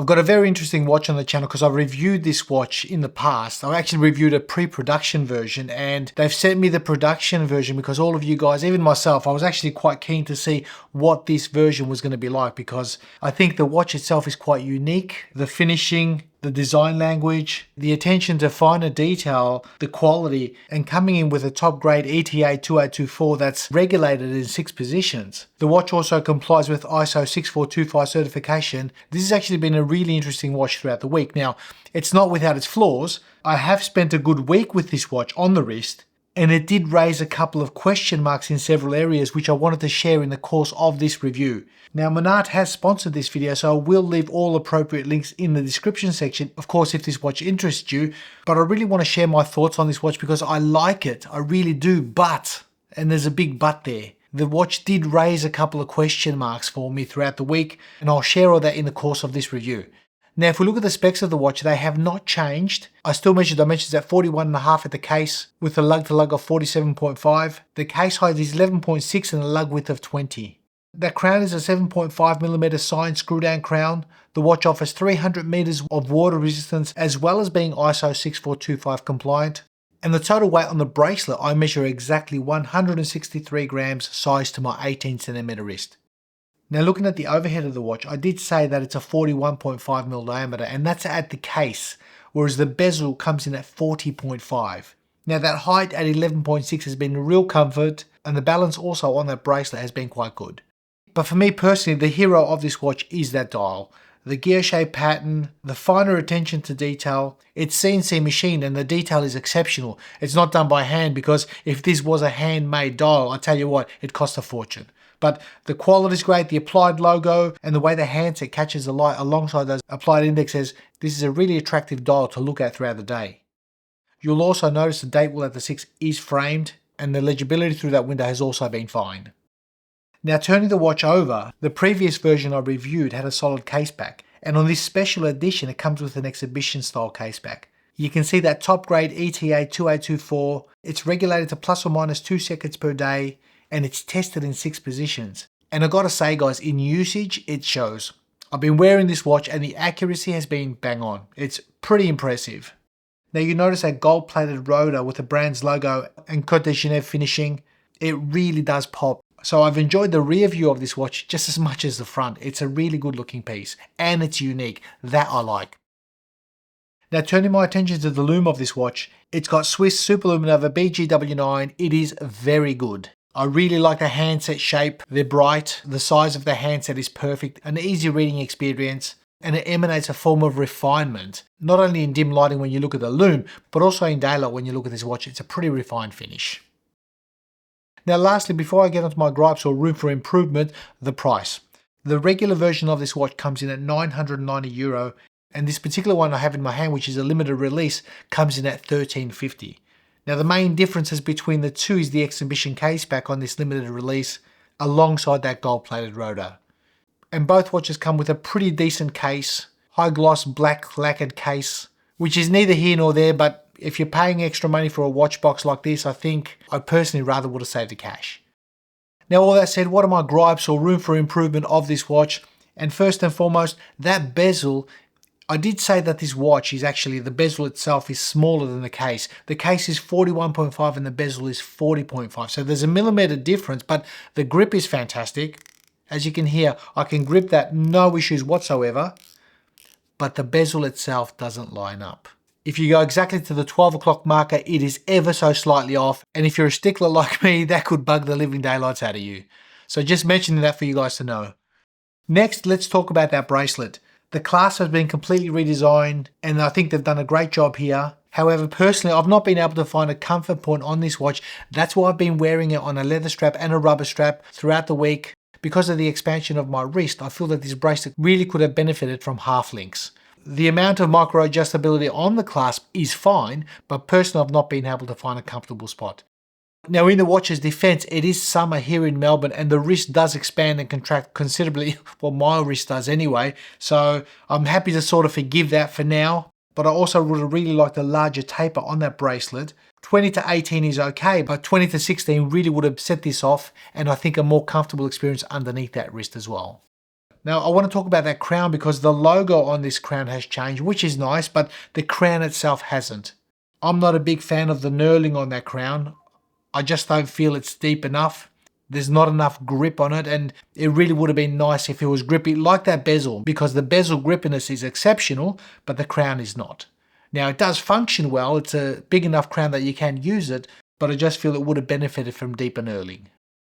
I've got a very interesting watch on the channel because I've reviewed this watch in the past. I've actually reviewed a pre-production version and they've sent me the production version because all of you guys, even myself, I was actually quite keen to see what this version was going to be like because I think the watch itself is quite unique. The finishing, the design language, the attention to finer detail, the quality, and coming in with a top grade ETA 2824 that's regulated in 6 positions. The watch also complies with ISO 6425 certification. This has actually been a really interesting watch throughout the week. Now, it's not without its flaws. I have spent a good week with this watch on the wrist, and it did raise a couple of question marks in several areas which I wanted to share in the course of this review. Now, Monarte has sponsored this video, so I will leave all appropriate links in the description section, of course, if this watch interests you. But I really want to share my thoughts on this watch because I like it. I really do, but, and there's a big but there, the watch did raise a couple of question marks for me throughout the week, and I'll share all that in the course of this review. Now, if we look at the specs of the watch, they have not changed. I still measure dimensions at 41.5 at the case with a lug to lug of 47.5. The case height is 11.6 and a lug width of 20. The crown is a 7.5mm signed screw down crown. The watch offers 300 meters of water resistance as well as being ISO 6425 compliant. And the total weight on the bracelet, I measure exactly 163 grams, size to my 18cm wrist. Now, looking at the overhead of the watch, I did say that it's a 41.5mm diameter, and that's at the case, whereas the bezel comes in at 40.5. Now, that height at 11.6 has been a real comfort, and the balance also on that bracelet has been quite good. But for me personally, the hero of this watch is that dial. The gear shape pattern, the finer attention to detail. It's CNC machined and the detail is exceptional. It's not done by hand because if this was a handmade dial, I tell you what, it costs a fortune. But the quality is great, the applied logo and the way the handset catches the light alongside those applied indexes, this is a really attractive dial to look at throughout the day. You'll also notice the date wheel at the 6 is framed and the legibility through that window has also been fine. Now, turning the watch over, the previous version I reviewed had a solid case back, and on this special edition it comes with an exhibition style case back. You can see that top grade ETA 2824, it's regulated to plus or minus 2 seconds per day, and it's tested in 6 positions. And I gotta say guys, in usage it shows. I've been wearing this watch and the accuracy has been bang on. It's pretty impressive. Now you notice that gold plated rotor with the brand's logo and Côte de Genève finishing, it really does pop. So I've enjoyed the rear view of this watch just as much as the front. It's a really good looking piece and it's unique. That I like. Now turning my attention to the lume of this watch, it's got Swiss Superluminova BGW9. It is very good. I really like the handset shape. They're bright. The size of the handset is perfect. An easy reading experience. And it emanates a form of refinement. Not only in dim lighting when you look at the lume, but also in daylight when you look at this watch. It's a pretty refined finish. Now lastly, before I get onto my gripes or room for improvement, the price. The regular version of this watch comes in at €990, and this particular one I have in my hand, which is a limited release, comes in at $1350. Now the main differences between the two is the exhibition case back on this limited release, alongside that gold-plated rotor. And both watches come with a pretty decent case, high gloss black lacquered case, which is neither here nor there, but if you're paying extra money for a watch box like this, I think I personally rather would have saved the cash. Now all that said, what are my gripes or room for improvement of this watch? And first and foremost, that bezel. I did say that this watch is actually, the bezel itself is smaller than the case. The case is 41.5 and the bezel is 40.5. So there's a millimeter difference, but the grip is fantastic. As you can hear, I can grip that no issues whatsoever, but the bezel itself doesn't line up. If you go exactly to the 12 o'clock marker, it is ever so slightly off. And if you're a stickler like me, that could bug the living daylights out of you. So just mentioning that for you guys to know. Next, let's talk about that bracelet. The clasp has been completely redesigned and I think they've done a great job here. However, personally, I've not been able to find a comfort point on this watch. That's why I've been wearing it on a leather strap and a rubber strap throughout the week. Because of the expansion of my wrist, I feel that this bracelet really could have benefited from half links. The amount of micro adjustability on the clasp is fine, but personally I've not been able to find a comfortable spot. Now in the watch's defense, it is summer here in Melbourne and the wrist does expand and contract considerably, well my wrist does anyway, so I'm happy to sort of forgive that for now, but I also would have really liked a larger taper on that bracelet. 20 to 18 is okay, but 20 to 16 really would have set this off and I think a more comfortable experience underneath that wrist as well. Now, I want to talk about that crown because the logo on this crown has changed, which is nice, but the crown itself hasn't. I'm not a big fan of the knurling on that crown. I just don't feel it's deep enough. There's not enough grip on it, and it really would have been nice if it was grippy like that bezel, because the bezel grippiness is exceptional, but the crown is not. Now, it does function well. It's a big enough crown that you can use it, but I just feel it would have benefited from deeper knurling.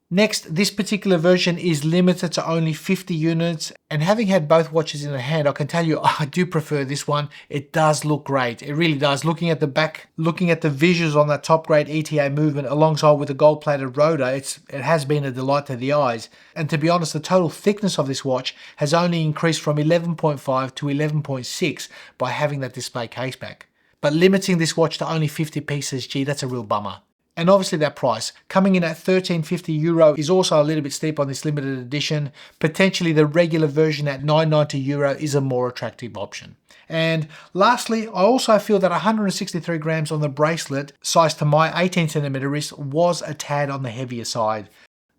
Next, this particular version is limited to only 50 units, and having had both watches in the hand, I can tell you I do prefer this one. It does look great. It really does. Looking at the back, looking at the visuals on that top grade ETA movement alongside with the gold plated rotor, it has been a delight to the eyes. And to be honest, the total thickness of this watch has only increased from 11.5 to 11.6 by having that display case back. But limiting this watch to only 50 pieces, gee, that's a real bummer. And obviously that price, coming in at €13.50 is also a little bit steep on this limited edition. Potentially the regular version at €9.90 is a more attractive option. And lastly, I also feel that 163 grams on the bracelet, sized to my 18cm wrist, was a tad on the heavier side.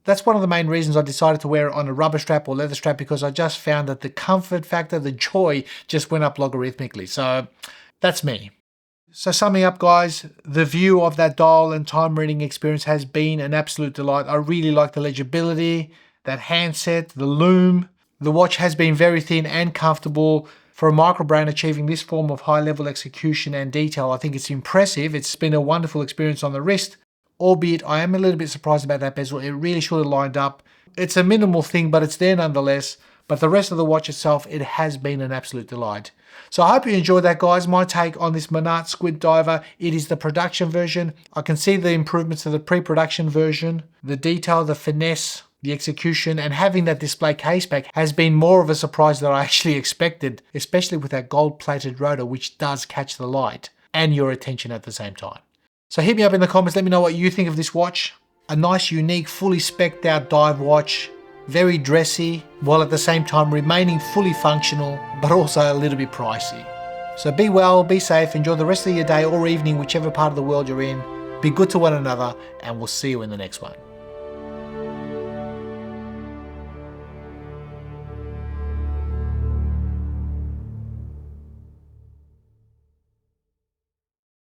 That's one of the main reasons I decided to wear it on a rubber strap or leather strap, because I just found that the comfort factor, the joy, just went up logarithmically. So that's me. So summing up, guys, the view of that dial and time reading experience has been an absolute delight. I really like the legibility, that handset, the lume. The watch has been very thin and comfortable. For a micro brand achieving this form of high level execution and detail, I think it's impressive. It's been a wonderful experience on the wrist, albeit I am a little bit surprised about that bezel. It really should have lined up. It's a minimal thing, but it's there nonetheless. But the rest of the watch itself, it has been an absolute delight. So I hope you enjoyed that, guys. My take on this Monarte Squid Diver. It is the production version. I can see the improvements to the pre-production version. The detail, the finesse, the execution, and having that display case back has been more of a surprise than I actually expected, especially with that gold-plated rotor, which does catch the light and your attention at the same time. So hit me up in the comments. Let me know what you think of this watch. A nice, unique, fully spec'd out dive watch. Very dressy, while at the same time remaining fully functional, but also a little bit pricey. So be well, be safe, enjoy the rest of your day or evening, whichever part of the world you're in. Be good to one another, and we'll see you in the next one.